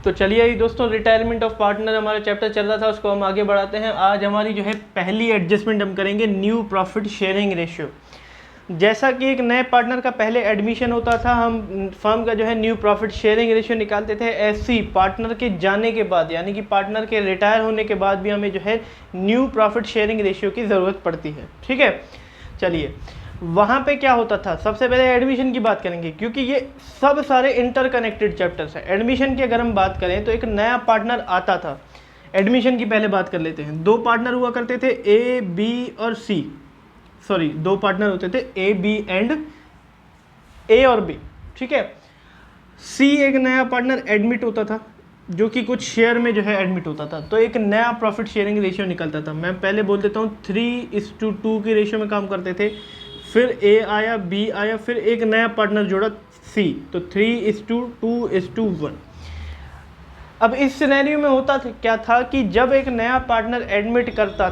तो चलिए दोस्तों, रिटायरमेंट ऑफ पार्टनर हमारा चैप्टर चल रहा था, उसको हम आगे बढ़ाते हैं। आज हमारी जो है पहली एडजस्टमेंट हम करेंगे न्यू प्रॉफिट शेयरिंग रेशियो। जैसा कि एक नए पार्टनर का पहले एडमिशन होता था, हम फर्म का जो है न्यू प्रॉफिट शेयरिंग रेशियो निकालते थे। ऐसी पार्टनर के जाने के बाद, यानी कि पार्टनर के रिटायर होने के बाद भी हमें जो है न्यू प्रॉफिट शेयरिंग रेशियो की ज़रूरत पड़ती है। ठीक है, चलिए वहाँ पे क्या होता था, सबसे पहले एडमिशन की बात करेंगे, क्योंकि ये सब सारे इंटरकनेक्टेड चैप्टर्स हैं। एडमिशन की अगर हम बात करें तो एक नया पार्टनर आता था। एडमिशन की पहले बात कर लेते हैं। दो पार्टनर हुआ करते थे, ए बी और सी। सॉरी, दो पार्टनर होते थे, ए बी एंड ए और बी। ठीक है, सी एक नया पार्टनर एडमिट होता था, जो कि कुछ शेयर में जो है एडमिट होता था, तो एक नया प्रॉफिट शेयरिंग रेशियो निकलता था। मैं पहले बोल देता हूँ, 3:2 की रेशियो में काम करते थे। फिर ए आया, बी आया, फिर एक नया पार्टनर जोड़ा सी, तो 3:2:1। अब इस सिनेरियो में होता था क्या था कि जब एक नया पार्टनर एडमिट करता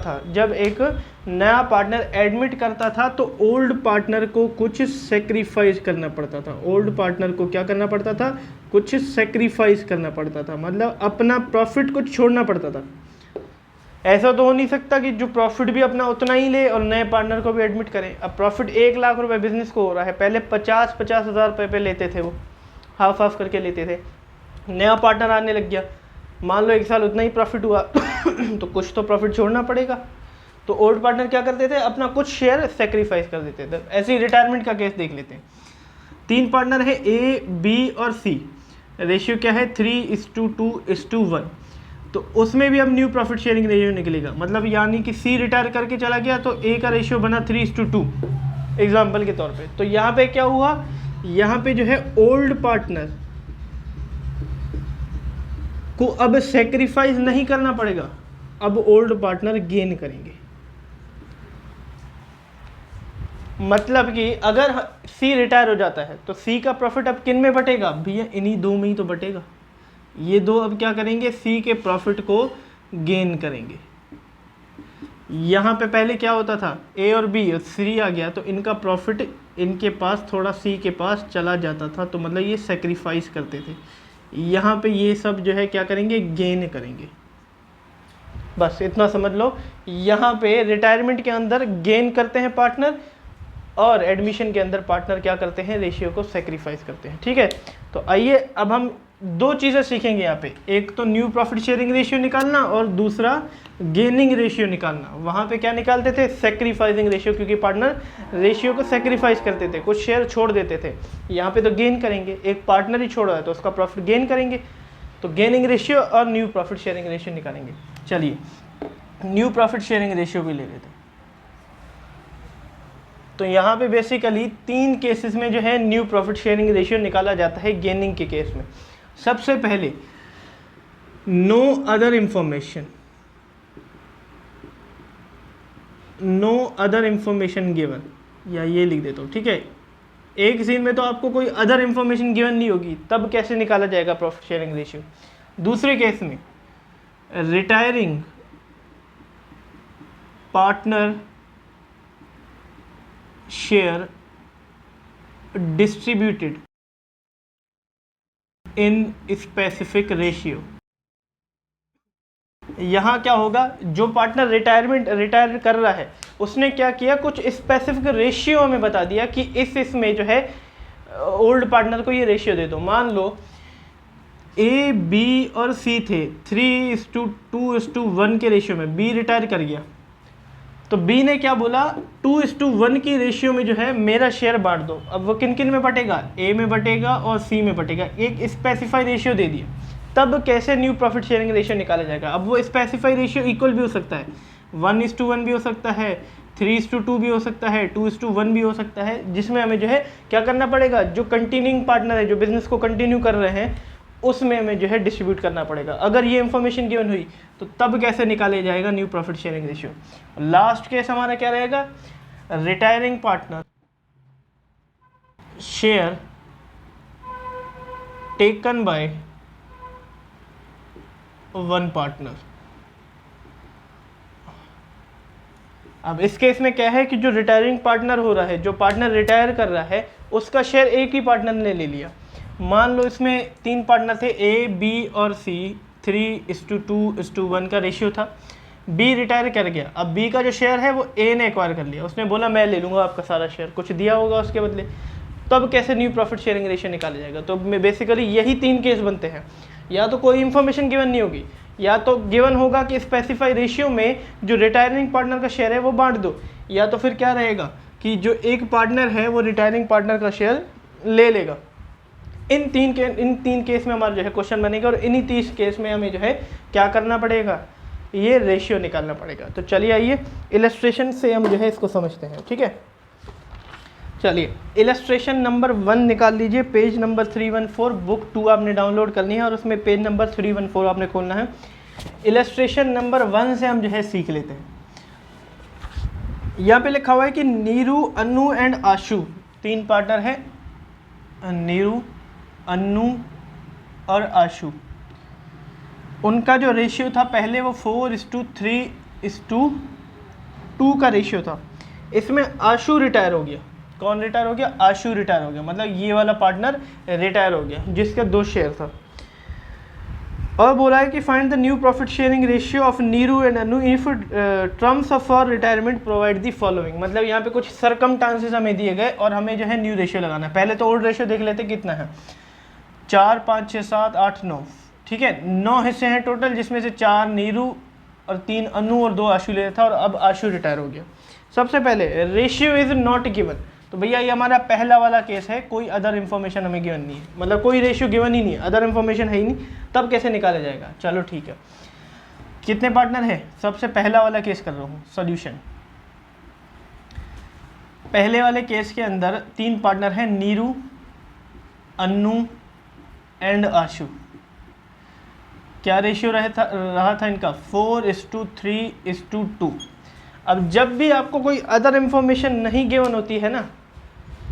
था, तो ओल्ड पार्टनर को कुछ सेक्रीफाइस करना पड़ता था। ओल्ड पार्टनर को क्या करना पड़ता था? कुछ सेक्रीफाइस करना पड़ता था, मतलब अपना प्रॉफिट कुछ छोड़ना पड़ता था। ऐसा तो हो नहीं सकता कि जो प्रॉफिट भी अपना उतना ही ले और नए पार्टनर को भी एडमिट करें। अब प्रॉफिट 1 लाख रुपए बिजनेस को हो रहा है, पहले 50-50 हज़ार रुपये पे लेते थे, वो हाफ हाफ करके लेते थे। नया पार्टनर आने लग गया, मान लो 1 साल उतना ही प्रॉफिट हुआ तो कुछ तो प्रॉफिट छोड़ना पड़ेगा। तो ओल्ड पार्टनर क्या करते थे? अपना कुछ शेयर सेक्रीफाइस कर देते थे। ऐसे ही रिटायरमेंट का केस देख लेते हैं। 3 पार्टनर है, ए बी और सी। रेशियो क्या है? 3:2:1। तो उसमें भी अब न्यू प्रॉफिट शेयरिंग रेशियो निकलेगा, मतलब यानी कि सी रिटायर करके चला गया तो ए का रेशियो बना 3:2 एग्जाम्पल के तौर पे। तो यहाँ पे क्या हुआ? यहाँ पे जो है ओल्ड पार्टनर को अब सेक्रीफाइस नहीं करना पड़ेगा, अब ओल्ड पार्टनर गेन करेंगे। मतलब कि अगर सी रिटायर हो जाता है तो सी का प्रॉफिट अब किन में बटेगा? भैया इन्हीं दो में ही तो बटेगा। ये दो अब क्या करेंगे? सी के प्रॉफिट को गेन करेंगे। यहाँ पे पहले क्या होता था? ए और बी और सी आ गया तो इनका प्रॉफिट इनके पास थोड़ा सी के पास चला जाता था, तो मतलब ये सेक्रीफाइस करते थे। यहाँ पे ये सब जो है क्या करेंगे? गेन करेंगे। बस इतना समझ लो। यहाँ पे रिटायरमेंट के अंदर गेन करते हैं पार्टनर, और एडमिशन के अंदर पार्टनर क्या करते हैं? रेशियो को सेक्रीफाइस करते हैं। ठीक है, तो आइए अब हम दो चीज़ें सीखेंगे यहाँ पे। एक तो न्यू प्रॉफिट शेयरिंग रेशियो निकालना और दूसरा गेनिंग रेशियो निकालना। वहाँ पे क्या निकालते थे? सेक्रीफाइसिंग रेशियो, क्योंकि पार्टनर रेशियो को सेक्रीफाइस करते थे, कुछ शेयर छोड़ देते थे। यहाँ पे तो गेन करेंगे, एक पार्टनर ही छोड़ा है तो उसका प्रॉफिट गेन करेंगे। तो गेनिंग रेशियो और न्यू प्रॉफिट शेयरिंग रेशियो निकालेंगे। चलिए न्यू प्रॉफिट शेयरिंग रेशियो भी ले लेते हैं। तो यहाँ पे बेसिकली 3 केसेस में जो है न्यू प्रॉफिट शेयरिंग रेशियो निकाला जाता है गेनिंग के केस में। सबसे पहले, नो अदर इंफॉर्मेशन गिवन, या ये लिख देता हूँ। ठीक है, एक सीन में तो आपको कोई अदर इंफॉर्मेशन गिवन नहीं होगी, तब कैसे निकाला जाएगा प्रॉफिट शेयरिंग रेशियो? दूसरे केस में, retiring partner share distributed in specific ratio. यहाँ क्या होगा? जो पार्टनर रिटायर कर रहा है उसने क्या किया? कुछ स्पेसिफिक रेशियो में बता दिया कि इसमें जो है ओल्ड पार्टनर को ये रेशियो दे दो। मान लो ए बी और सी थे 3:2:1 के रेशियो में, बी रिटायर कर गया तो बी ने क्या बोला? 2:1 की रेशियो में जो है मेरा शेयर बांट दो। अब वो किन किन में बटेगा? ए में बटेगा और सी में बटेगा। एक स्पेसिफाई रेशियो दे दिया। तब कैसे न्यू प्रॉफिट शेयरिंग रेशियो निकाला जाएगा? अब वो स्पेसिफाई रेशियो इक्वल भी हो सकता है, 1:1 भी हो सकता है, 3:2 भी हो सकता है, 2:1 भी हो सकता है, जिसमें हमें जो है क्या करना पड़ेगा? जो कंटिन्यूइंग पार्टनर है, जो बिजनेस को कंटिन्यू कर रहे हैं, उसमें हमें जो है डिस्ट्रीब्यूट करना पड़ेगा। अगर ये इंफॉर्मेशन गिवन हुई तो तब कैसे निकाले जाएगा new profit sharing ratio? Last case हमारा क्या रहेगा? Retiring partner share taken by one partner. अब इस केस में क्या है कि जो रिटायरिंग पार्टनर हो रहा है, जो पार्टनर रिटायर कर रहा है, उसका शेयर एक ही पार्टनर ने ले लिया। मान लो इसमें 3 पार्टनर थे, ए बी और सी, 3:2:1 का रेशियो था। बी रिटायर कर गया, अब बी का जो शेयर है वो ए ने एक्वायर कर लिया, उसने बोला मैं ले लूँगा आपका सारा शेयर, कुछ दिया होगा उसके बदले। तब कैसे न्यू प्रॉफिट शेयरिंग रेशियो निकाला जाएगा? तो बेसिकली यही 3 केस बनते हैं। या तो कोई इन्फॉर्मेशन गिवन नहीं होगी, या तो गिवन होगा कि स्पेसिफाई रेशियो में जो रिटायरिंग पार्टनर का शेयर है वो बांट दो, या तो फिर क्या रहेगा कि जो एक पार्टनर है वो रिटायरिंग पार्टनर का शेयर ले लेगा। इन तीन केस में हमारा जो है क्वेश्चन बनेगा, और इन्हीं 30 केस में हमें जो है क्या करना पड़ेगा, ये रेशियो निकालना पड़ेगा। तो चलिए आइए इलस्ट्रेशन से हम जो है इसको समझते हैं, ठीक है। चलिए इलस्ट्रेशन नंबर 1 निकाल लीजिए, पेज नंबर 314, बुक 2 आपने डाउनलोड करनी है और उसमें पेज नंबर 314 आपने खोलना है। इलस्ट्रेशन नंबर 1 से हम जो है सीख लेते हैं। यहाँ पे लिखा हुआ है कि Neeru, Annu and Ashu 3 partner है, नीरू, अन्नू और आशु। उनका जो रेशियो था पहले वो 4:3:2 का रेशियो था। इसमें आशु रिटायर हो गया। कौन रिटायर हो गया? आशु रिटायर हो गया, मतलब ये वाला पार्टनर रिटायर हो गया जिसका 2 शेयर था। और बोला है कि find the new profit sharing ratio of Neeru and Anu if terms of for retirement provide the following. मतलब यहाँ पे कुछ सरकमस्टांसेस हमें दिए गए और हमें जो है न्यू रेशियो लगाना है। पहले तो ओल्ड रेशियो देख लेते कितना है, 4, 5, 6, 7, 8, 9, ठीक है। 9 हिस्से हैं टोटल, जिसमें से 4 नीरू और 3 अनु और 2 आशु ले था, और अब आशु रिटायर हो गया। सबसे पहले रेशियो इज नॉट गिवन, तो भैया ये हमारा पहला वाला केस है, कोई अदर इन्फॉर्मेशन हमें गिवन नहीं है, मतलब कोई रेशियो गिवन ही नहीं है, अदर इन्फॉर्मेशन है ही नहीं, तब कैसे निकाला जाएगा? चलो ठीक है। कितने पार्टनर है? सबसे पहला वाला केस कर रहा हूँ, सॉल्यूशन। पहले वाले केस के अंदर 3 पार्टनर हैं, नीरू, अन्नू एंड आशु। क्या रेशियो रहा था इनका? 4:3:2। अब जब भी आपको कोई अदर इन्फॉर्मेशन नहीं गिवन होती है ना,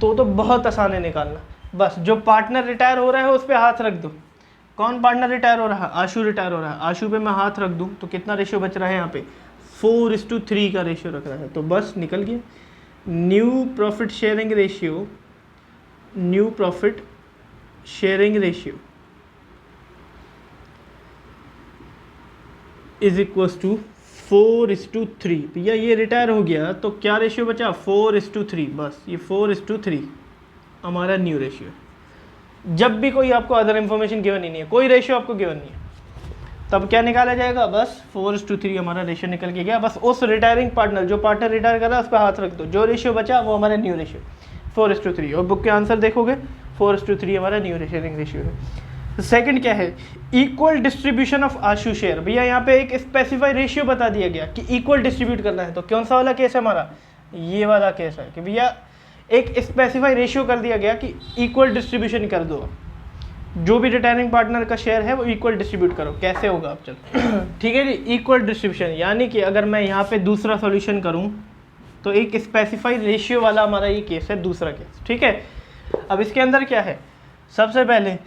तो बहुत आसान है निकालना। बस जो पार्टनर रिटायर हो रहा है उस पर हाथ रख दो। कौन पार्टनर रिटायर हो रहा है? आशु रिटायर हो रहा है। आशु पे मैं हाथ रख दूं तो कितना रेशियो बच रहा है? यहाँ पे 4:3 का रेशियो रख रहा है, तो बस निकल गया। New profit sharing ratio, new profit sharing ratio is equals to 4:3। भैया ये रिटायर हो गया तो क्या रेशियो बचा? 4:3। बस ये 4:3 हमारा न्यू रेशियो है। जब भी कोई आपको अदर इन्फॉर्मेशन गिवन ही नहीं है, कोई रेशियो आपको गिवन नहीं है, तब क्या निकाला जाएगा? बस 4:3 हमारा रेशियो निकल के गया। बस उस रिटायरिंग पार्टनर, जो पार्टनर रिटायर कर रहा है उस पर हाथ रख दो, जो रेशियो बचा वो हमारा न्यू रेशियो 4:3। और बुक के आंसर देखोगे 4:3 हमारा न्यू शेयरिंग रेशियो है। सेकंड क्या है? Equal distribution of Ashu share. भैया यहाँ पे एक स्पेसिफाई रेशियो बता दिया गया कि इक्वल डिस्ट्रीब्यूट करना है, तो कौन सा वाला केस है हमारा? ये वाला केस है कि भैया एक स्पेसिफाई रेशियो कर दिया गया कि इक्वल डिस्ट्रीब्यूशन कर दो, जो भी रिटायरिंग पार्टनर का शेयर है वो इक्वल डिस्ट्रीब्यूट करो। कैसे होगा आप चलो ठीक है जी, इक्वल डिस्ट्रीब्यूशन यानी कि अगर मैं यहाँ पे दूसरा सॉल्यूशन करूँ तो एक स्पेसिफाई रेशियो वाला हमारा ये केस है, दूसरा केस, ठीक है। अब इसके अंदर क्या है? सबसे पहले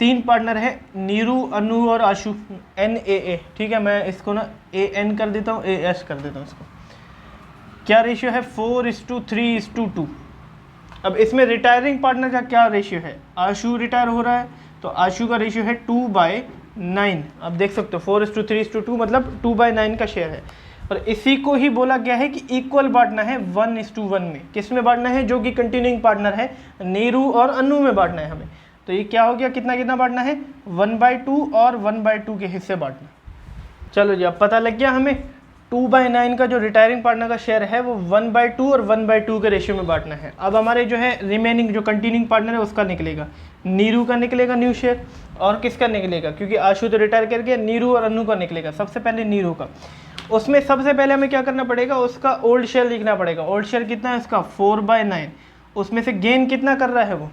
3 पार्टनर है, नीरू, अनु और आशु, NAA, ठीक है। मैं इसको ना AN कर देता हूँ, AS कर देता हूँ इसको। क्या रेशियो है? 4:3:2। अब इसमें रिटायरिंग पार्टनर का क्या रेशियो है? आशु रिटायर हो रहा है तो आशु का रेशियो है 2/9। अब देख सकते हो 4:3:2 मतलब 2/9 का शेयर है। और इसी को ही बोला गया है कि इक्वल बांटना है 1:1 में। किस में बांटना है? जो कि कंटिन्यूइंग पार्टनर है, नीरू और अनु में बांटना है हमें। तो ये क्या हो गया? कितना कितना बांटना है? 1/2 और 1/2 के हिस्से बांटना। चलो जी, अब पता लग गया हमें 2/9 का जो रिटायरिंग पार्टनर का शेयर है वो 1/2 और 1/2 के रेशियो में बांटना है। अब हमारे जो है रिमेनिंग जो कंटिन्यूइंग पार्टनर है उसका निकलेगा, नीरू का निकलेगा न्यू शेयर, और किसका निकलेगा? क्योंकि आशु तो रिटायर कर गया, नीरू और अनु का निकलेगा। सबसे पहले नीरू का, उसमें सबसे पहले हमें क्या करना पड़ेगा? उसका ओल्ड शेयर लिखना पड़ेगा। ओल्ड शेयर कितना है उसका? 4/9। उसमें से गेन कितना कर रहा है वो?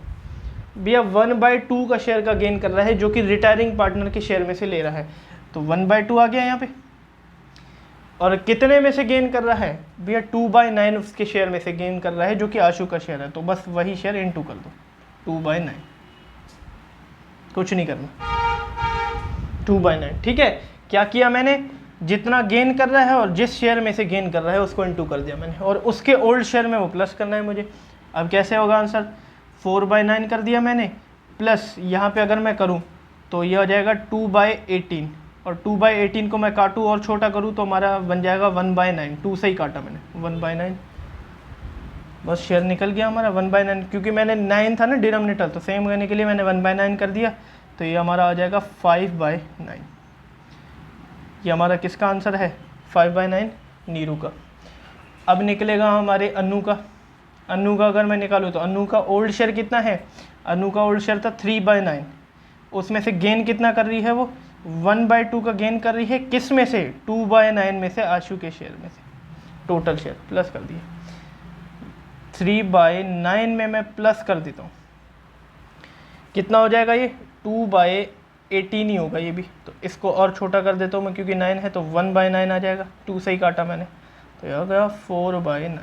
भैया 1/2 का शेयर का गेन कर रहा है, जो कि रिटायरिंग पार्टनर के शेयर में से ले रहा है, तो 1/2 आ गया यहाँ पे। और कितने में से गेन कर रहा है? भैया 2/9 उसके शेयर में से गेन कर रहा है, जो कि आशु का शेयर है, तो बस वही शेयर इनटू कर दो, 2/9, कुछ नहीं करना, 2/9, ठीक है। क्या किया मैंने? जितना गेन कर रहा है और जिस शेयर में से गेन कर रहा है उसको इनटू कर दिया मैंने, और उसके ओल्ड शेयर में वो प्लस करना है मुझे। अब कैसे होगा आंसर? 4/9 कर दिया मैंने, प्लस यहाँ पे अगर मैं करूँ तो ये हो जाएगा 2/18, और 2/18 को मैं काटूँ और छोटा करूँ तो हमारा बन जाएगा 1/9। 2 से ही काटा मैंने, 1/9, बस शेयर निकल गया हमारा 1/9, क्योंकि मैंने 9 था ना डिनोमिनेटर, तो सेम करने के लिए मैंने 1/9 कर दिया, तो ये हमारा आ जाएगा 5/9। ये हमारा किसका आंसर है? 5/9 नीरू का। अब निकलेगा हमारे अनु का। अनु का अगर मैं निकालूँ तो अनु का ओल्ड शेयर कितना है? अनु का ओल्ड शेयर था 3/9, उसमें से गेन कितना कर रही है वो? 1/2 का गेन कर रही है। किस में से? 2/9 में से, आशु के शेयर में से। टोटल शेयर प्लस कर दिए, 3/9 में मैं प्लस कर देता हूँ, कितना हो जाएगा ये? 2/18 ही होगा ये भी, तो इसको और छोटा कर देता हूँ मैं, क्योंकि 9 है तो 1/9 आ जाएगा, 2 से ही काटा मैंने, तो ये हो गया 4/9।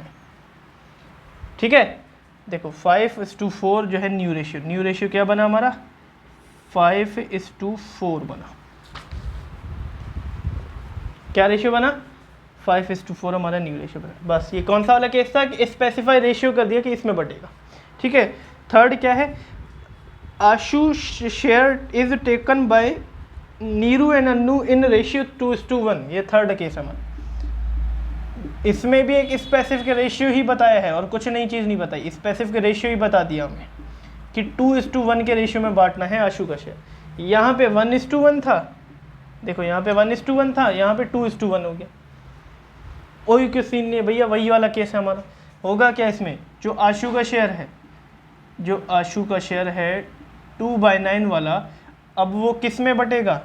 ठीक है, देखो 5:4 जो है न्यू रेशियो। न्यू रेशियो क्या बना हमारा? 5:4 बना। क्या रेशियो बना? 5:4 हमारा न्यू रेशियो बना। बस ये कौन सा वाला केस था कि स्पेसिफाई रेशियो कर दिया कि इसमें बटेगा। ठीक है, थर्ड क्या है? Ashu share is taken by Neeru and Annu in ratio 2:1। ये थर्ड केस है हमारा। इसमें भी एक स्पेसिफिक रेशियो ही बताया है और कुछ नई चीज़ नहीं बताई, स्पेसिफिक रेशियो ही बता दिया हमें कि 2:1 के रेशियो में बांटना है आशु का शेयर। यहाँ पे 1:1 था, देखो यहाँ पे 1:1 था, यहाँ पे 2:1 हो गया। वही क्यों सीन नहीं है भैया, वही वाला केस है हमारा। होगा क्या इसमें? जो आशु का शेयर है, जो आशु का शेयर है 2/9 वाला, अब वो किस में बटेगा?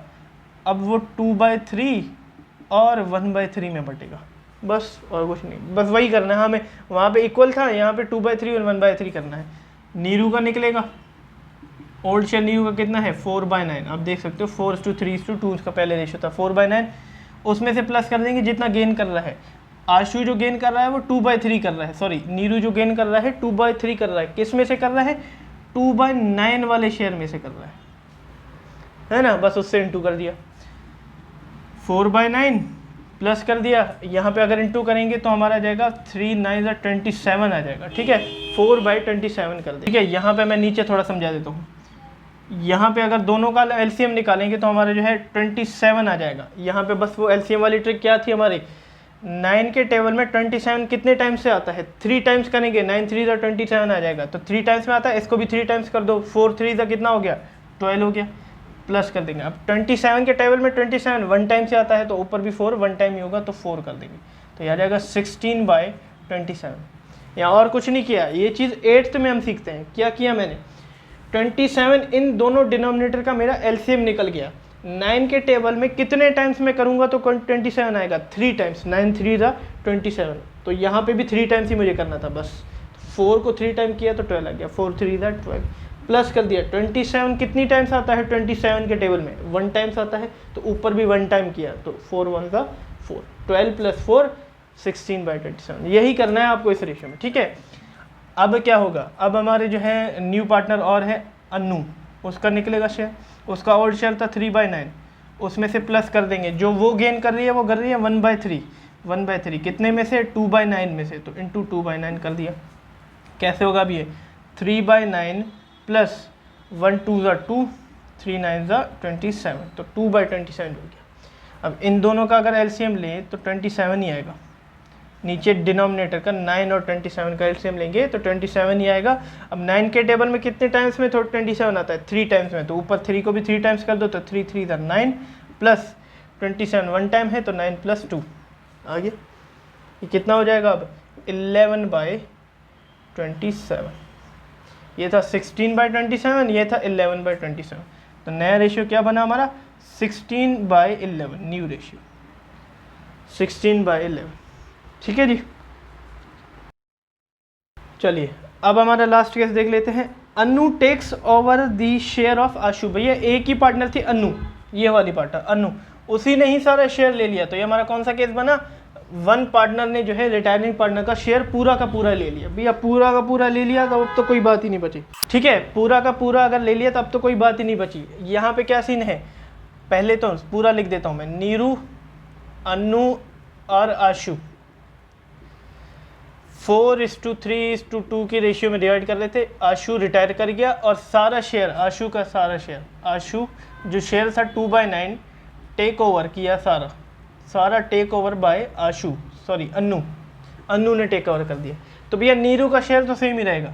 अब वो 2/3 और 1/3 में बटेगा, बस और कुछ नहीं। बस वही करना है हमें, वहाँ पे इक्वल था, यहाँ पे 2/3 और 1/3 करना है। नीरू का निकलेगा, ओल्ड शेयर नीरू का कितना है? 4/9। आप देख सकते हो 4:3:2 उसका पहले रेशियो था, 4/9। उसमें से प्लस कर देंगे जितना गेन कर रहा है। आशु जो गेन कर रहा है वो 2/3 कर रहा है, सॉरी नीरू जो गेन कर रहा है 2/3 कर रहा है। किस में से कर रहा है? 2/9 वाले शेयर में से कर रहा है ना, बस उससे इंटू कर दिया। 4/9 प्लस कर दिया, यहाँ पे अगर इंटू करेंगे तो हमारा जाएगा 3×9=27 आ जाएगा। ठीक है, 4/27 कर दे। ठीक है, यहाँ पे मैं नीचे थोड़ा समझा देता हूँ। यहाँ पे अगर दोनों का एलसीएम निकालेंगे तो हमारा जो है 27 आ जाएगा। यहाँ पे बस वो एलसीएम वाली ट्रिक क्या थी हमारी? 9 के टेबल में 27 कितने टाइम्स से आता है? 3 टाइम्स करेंगे, 9×3=27 आ जाएगा, तो 3 टाइम्स में आता है, इसको भी 3 टाइम्स कर दो, 4×3 कितना हो गया? 12 हो गया, प्लस कर देंगे। अब 27 के टेबल में 27 1 टाइम से आता है, तो ऊपर भी 4 1 टाइम ही होगा, तो 4 कर देंगे, तो यह आ जाएगा 16/27। यहाँ और कुछ नहीं किया, ये चीज़ 8th में हम सीखते हैं। क्या किया मैंने? 27 इन दोनों डिनोमिनेटर का मेरा एलसीएम निकल गया। 9 के टेबल में कितने टाइम्स में करूँगा तो 27 आएगा? 3 टाइम्स, 9×3=27, तो यहाँ पे भी 3 टाइम्स ही मुझे करना था बस। 4 को 3 टाइम किया तो 12 आ गया, 4×3=12, प्लस कर दिया। 27 कितनी टाइम्स आता है 27 के टेबल में? 1 टाइम्स आता है, तो ऊपर भी 1 टाइम किया, तो 4×1=4, 12 + 4 16/27। यही करना है आपको इस रेशियो में। ठीक है, अब क्या होगा? अब हमारे जो है न्यू पार्टनर और है अन्नू, उसका निकलेगा शेयर। उसका ओल्ड शेयर था 3/9, उसमें से प्लस कर देंगे। जो वो गेन कर रही है वो कर रही है 1/3। 1/3 कितने में से? 2/9 में से, तो इंटू 2/9 कर दिया। कैसे होगा अब ये? 3/9 प्लस 1 2 3×9=27, तो 2/27 हो गया। अब इन दोनों का अगर एलसीएम लें तो 27 ही आएगा। नीचे डिनोमिनेटर का 9 और 27 का एलसीएम लेंगे तो 27 ही आएगा। अब 9 के टेबल में कितने टाइम्स में 27 आता है? 3 टाइम्स में, तो ऊपर 3 को भी 3 टाइम्स कर दो, तो 3×3=9 प्लस 27 1 टाइम है, तो 9 + 2 आ गया। ये कितना हो जाएगा अब? 11/27। ये था 16/27, ये था 11/27, तो नया रेशियो क्या बना हमारा? 16/11, न्यू रेशियो 16/11। ठीक है जी, चलिए अब हमारा लास्ट केस देख लेते हैं। Annu takes over the share of Ashu. भैया एक ही पार्टनर थी अन्नू, ये वाली पार्टनर अन्नू, उसी ने ही सारा शेयर ले लिया, तो ये हमारा कौन सा केस बना? वन पार्टनर ने जो है रिटायरिंग पार्टनर का शेयर पूरा का पूरा ले लिया। भैया पूरा का पूरा ले लिया तो अब तो कोई बात ही नहीं बची। ठीक है, पूरा का पूरा अगर ले लिया तो अब तो कोई बात ही नहीं बची। यहाँ पे क्या सीन है? पहले तो पूरा लिख देता हूँ मैं, नीरू, अन्नू और आशु 4:3:2 की रेशियो में डिवाइड कर लेते। आशु रिटायर कर गया और सारा शेयर, आशु का सारा शेयर, आशु जो शेयर था 2/9 टेक ओवर किया, सारा take over by Ashu, sorry Annu ने टेक ओवर कर दिया। तो भैया नीरू का शेयर तो सेम ही रहेगा,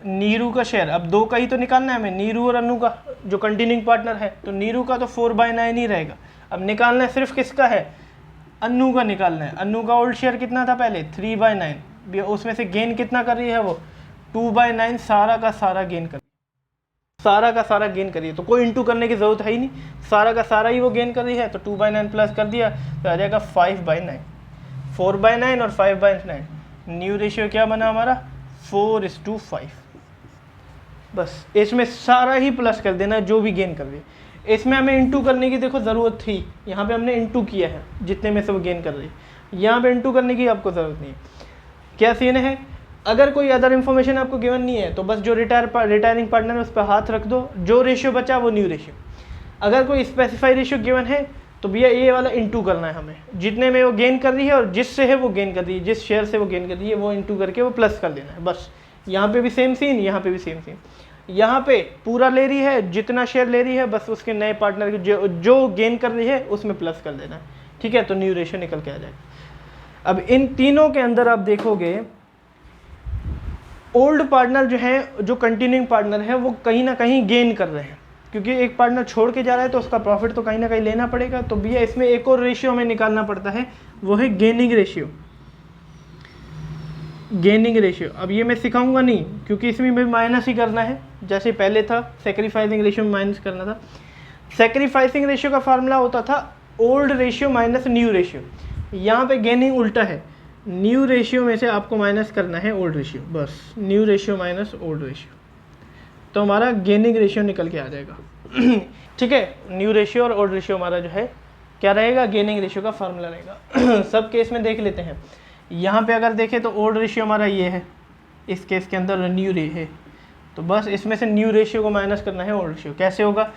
नीरू का शेयर, अब दो का ही तो निकालना है हमें, नीरू और अन्नू का जो कंटिन्यूइंग पार्टनर है, तो नीरू का तो 4/9 ही रहेगा। अब निकालना है सिर्फ किसका है, अन्नू का निकालना है। अन्नू का ओल्ड शेयर कितना था पहले, 3/9, उसमें से गेन कितना कर रही है वो, 2/9, सारा का सारा गेन कर, सारा का सारा गेन करिए, तो कोई इंटू करने की ज़रूरत है ही नहीं, सारा का सारा ही वो गेन कर रही है। तो 2/9 प्लस कर दिया तो आ जाएगा 5/9, 4/9 और 5/9। न्यू रेशियो क्या बना हमारा, 4:5। बस इसमें सारा ही प्लस कर देना जो भी गेन कर रही है। इसमें हमें इंटू करने की देखो ज़रूरत थी, यहाँ पे हमने इंटू किया है जितने में से वो गेन कर रही है, यहाँ पे इंटू करने की आपको ज़रूरत नहीं है। क्या सीन है, अगर कोई अदर इन्फॉर्मेशन आपको गिवन नहीं है तो बस जो रिटायरिंग पार्टनर है उस पर हाथ रख दो, जो रेशियो बचा वो न्यू रेशियो। अगर कोई स्पेसिफाई रेशियो गिवन है तो भैया ये वाला इंटू करना है हमें, जितने में वो गेन कर रही है और जिससे है वो गेन कर रही है, जिस शेयर से वो गेन कर रही है वो इंटू करके वो प्लस कर देना है। बस यहाँ पे भी सेम सीन, यहाँ पे भी सेम सीन, यहाँ पे पूरा ले रही है, जितना शेयर ले रही है बस उसके नए पार्टनर जो गेन कर रही है उसमें प्लस कर देना है, ठीक है। तो न्यू रेशियो निकल के आ जाएगा। अब इन तीनों के अंदर आप देखोगे ओल्ड पार्टनर जो है, जो कंटिन्यूइंग पार्टनर है, वो कहीं ना कहीं गेन कर रहे हैं, क्योंकि एक पार्टनर छोड़ के जा रहा है तो उसका प्रॉफिट तो कहीं ना कहीं लेना पड़ेगा। तो भैया इसमें एक और रेशियो हमें निकालना पड़ता है, वो है गेनिंग रेशियो। गेनिंग रेशियो अब ये मैं सिखाऊंगा नहीं, क्योंकि इसमें भी माइनस ही करना है, जैसे पहले था सेक्रीफाइसिंग रेशियो में माइनस करना था। सेक्रीफाइसिंग रेशियो का फार्मूला होता था old ratio minus new ratio, यहाँ पे गेनिंग उल्टा है, न्यू रेशियो में से आपको माइनस करना है ओल्ड रेशियो, बस new ratio minus old ratio, तो हमारा गेनिंग रेशियो निकल के आ जाएगा। ठीक है, न्यू रेशियो और ओल्ड रेशियो हमारा जो है क्या रहेगा, गेनिंग रेशियो का फार्मूला रहेगा। सब केस में देख लेते हैं, यहाँ पे अगर देखें तो ओल्ड रेशियो हमारा ये है, इस केस के अंदर न्यू रे है, तो बस इसमें से न्यू रेशियो को माइनस करना है ओल्ड रेशियो। कैसे होगा,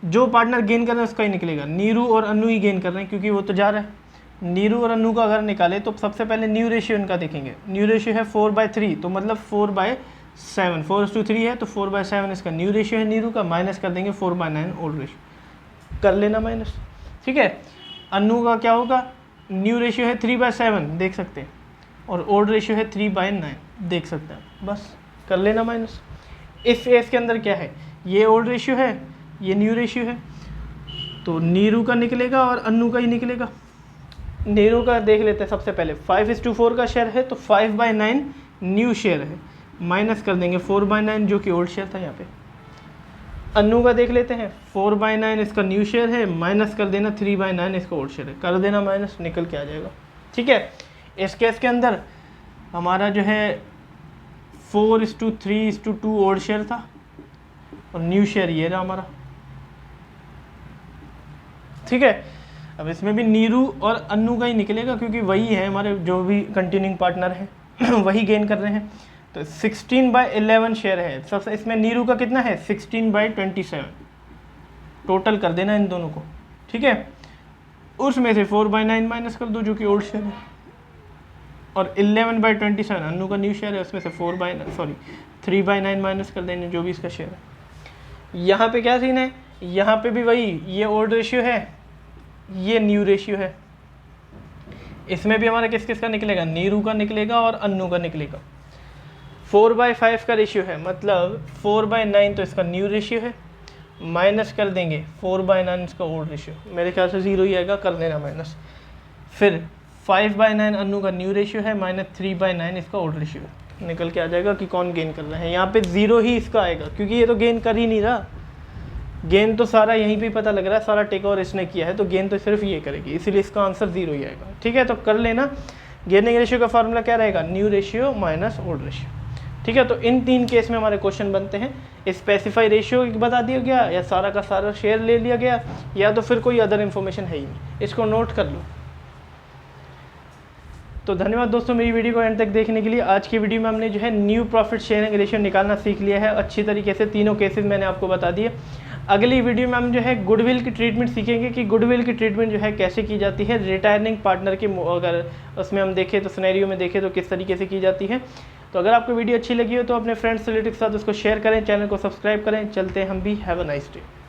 जो पार्टनर गेन कर रहे हैं उसका ही निकलेगा, नीरू और अन्नू ही गेन कर रहे हैं क्योंकि वो तो जा रहा है। नीरू और अन्नू का अगर निकाले तो सबसे पहले न्यू रेशियो इनका देखेंगे, न्यू रेशियो है 4/3, तो मतलब 4/7, 4:3 है तो 4/7 इसका न्यू रेशियो है नीरू का, माइनस कर देंगे 4/9 ओल्ड रेशियो, कर लेना माइनस, ठीक है। अन्नू का क्या होगा, न्यू रेशियो है 3/7 देख सकते हैं, और ओल्ड रेशियो है 3/9 देख सकते हैं, बस कर लेना माइनस। इस केस के अंदर क्या है, ये ओल्ड रेशियो है, ये न्यू रेशियो है, तो नीरू का निकलेगा और अन्नू का ही निकलेगा। नीरू का देख लेते हैं सबसे पहले, 5:4 का शेयर है तो 5/9 न्यू शेयर है, माइनस कर देंगे 4/9 जो कि ओल्ड शेयर था यहाँ पे। अन्नू का देख लेते हैं, 4/9 इसका न्यू शेयर है, माइनस कर देना 3/9 इसका ओल्ड शेयर है, कर देना माइनस, निकल के आ जाएगा, ठीक है। इस केस के अंदर हमारा जो है 4:3:2 ओल्ड शेयर था और न्यू शेयर ये रहा हमारा, ठीक है। अब इसमें भी नीरू और अन्नू का ही निकलेगा क्योंकि वही है हमारे जो भी कंटिन्यूइंग पार्टनर हैं वही गेन कर रहे हैं। तो 16/11 शेयर है, सबसे इसमें नीरू का कितना है 16/27, टोटल कर देना इन दोनों को, ठीक है। उसमें से 4/9 माइनस कर दो जो कि ओल्ड शेयर है, और 11/27 अन्नू का न्यू शेयर है, उसमें से 3/9 माइनस कर देंगे जो भी इसका शेयर है। यहाँ पे क्या सीन है, यहाँ पे भी वही, ये ओल्ड रेशियो है, ये न्यू रेशियो है, इसमें भी हमारा किस किस का निकलेगा, नीरू का निकलेगा और अन्नू का निकलेगा। 4/5 का रेशियो है, मतलब 4/9 तो इसका न्यू रेशियो है, माइनस कर देंगे 4/9 इसका ओल्ड रेशियो, मेरे ख्याल से 0 ही आएगा, कर देना माइनस। फिर 5/9 अन्नू का न्यू रेशियो है, माइनस 3/9 इसका ओल्ड रेशियो, निकल के आ जाएगा कि कौन गेन कर रहा है। यहाँ पे 0 ही इसका आएगा क्योंकि ये तो गेन कर ही नहीं रहा, गेन तो सारा यहीं पे पता लग रहा है, सारा टेक ओवर इसने किया है, तो गेन तो सिर्फ ये करेगी, इसीलिए इसका आंसर 0 ही आएगा, ठीक है। तो कर लेना, गेनिंग रेशियो का फार्मूला क्या रहेगा, new ratio minus old ratio, ठीक है। तो इन 3 केस में हमारे क्वेश्चन बनते हैं, स्पेसिफाई रेशियो बता दिया गया, या सारा का सारा शेयर ले लिया गया, या तो फिर कोई अदर इन्फॉर्मेशन है ही नहीं, इसको नोट कर लो। तो धन्यवाद दोस्तों मेरी वीडियो को एंड तक देखने के लिए। आज की वीडियो में हमने जो है न्यू प्रॉफिट शेयरिंग रेशियो निकालना सीख लिया है अच्छी तरीके से, तीनों केसेस मैंने आपको बता दिए। अगली वीडियो में हम जो है गुडविल की ट्रीटमेंट सीखेंगे कि गुडविल की ट्रीटमेंट जो है कैसे की जाती है, रिटायरिंग पार्टनर के अगर उसमें हम देखें तो सिनेरियो में देखें तो किस तरीके से की जाती है। तो अगर आपको वीडियो अच्छी लगी हो तो अपने फ्रेंड्स रिलेटिव के साथ उसको शेयर करें, चैनल को सब्सक्राइब करें। चलते हैं हम भी। Have a nice day.